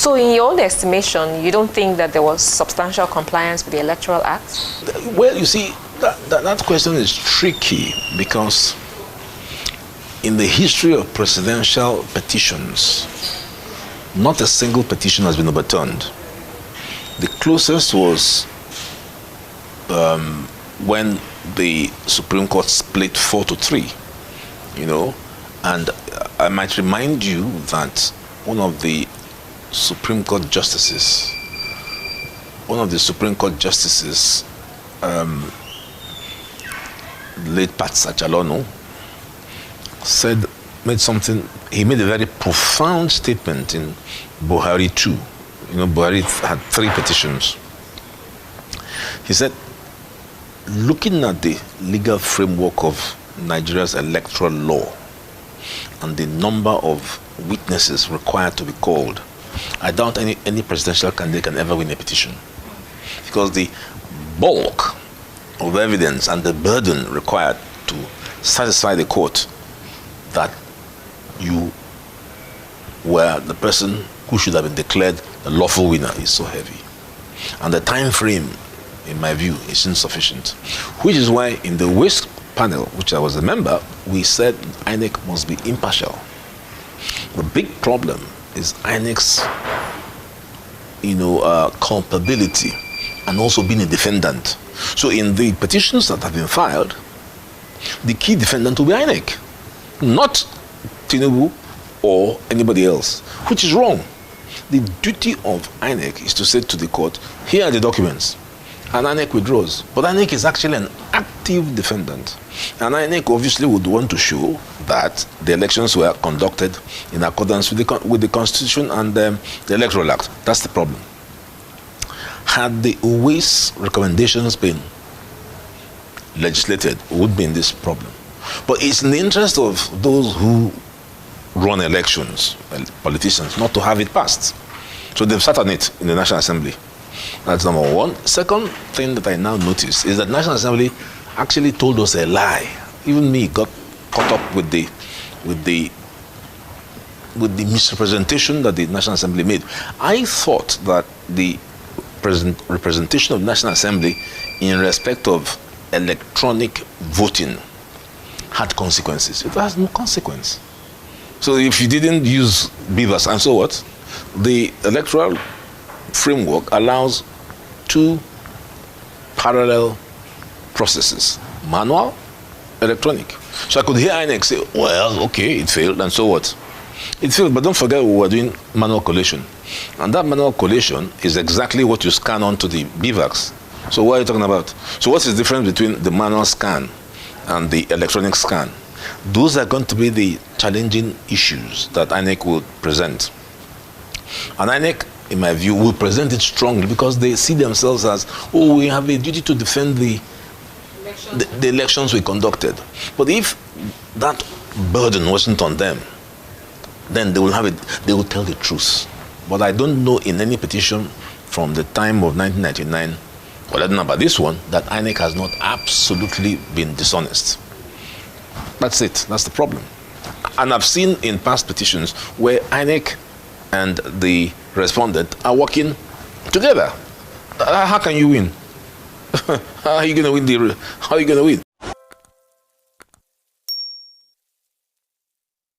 So in your own estimation, you don't think that there was substantial compliance with the Electoral Act? Well, you see, that question is tricky because in the history of presidential petitions, not a single petition has been overturned. The closest was when the Supreme Court split 4-3, you know, and I might remind you that one of the Supreme Court justices, late Pat Sachalono, made a very profound statement in Buhari 2. You know, Buhari had 3 petitions. He said, looking at the legal framework of Nigeria's electoral law and the number of witnesses required to be called, I doubt any presidential candidate can ever win a petition. Because the bulk of evidence and the burden required to satisfy the court that you were the person who should have been declared the lawful winner is so heavy. And the time frame, in my view, is insufficient. Which is why in the Waste panel, which I was a member, we said INEC must be impartial. The big problem is INEC's, culpability and also being a defendant. So in the petitions that have been filed, the key defendant will be INEC, not Tinubu or anybody else, which is wrong. The duty of INEC is to say to the court, here are the documents, and INEC withdraws. But INEC is actually an active defendant. And INEC obviously would want to show that the elections were conducted in accordance with the Constitution and the Electoral Act. That's the problem. Had the OVERWEIGHT recommendations been legislated, we would be in this problem. But it's in the interest of those who run elections, politicians, not to have it passed. So they've sat on it in the National Assembly. That's number one. Second thing that I now notice is that National Assembly actually told us a lie. Even me got caught up with the misrepresentation that the National Assembly made. I thought that the representation of the National Assembly in respect of electronic voting had consequences. It has no consequence. So if you didn't use beavers, and so what? The electoral framework allows 2 parallel processes, manual, electronic. So I could hear INEC say, well, okay, it failed, and so what? It failed, but don't forget we were doing manual collation. And that manual collation is exactly what you scan onto the BVACs. So what are you talking about? So what's the difference between the manual scan and the electronic scan? Those are going to be the challenging issues that INEC will present. And INEC, in my view, will present it strongly because they see themselves as, oh, we have a duty to defend the elections we conducted. But if that burden wasn't on them, then they will have it, they will tell the truth. But I don't know in any petition from the time of 1999, well, I don't know about this one, that INEC has not absolutely been dishonest. That's it. That's the problem. And I've seen in past petitions where INEC and the respondent are working together. How can you win? How are you going to win? How are you going to win?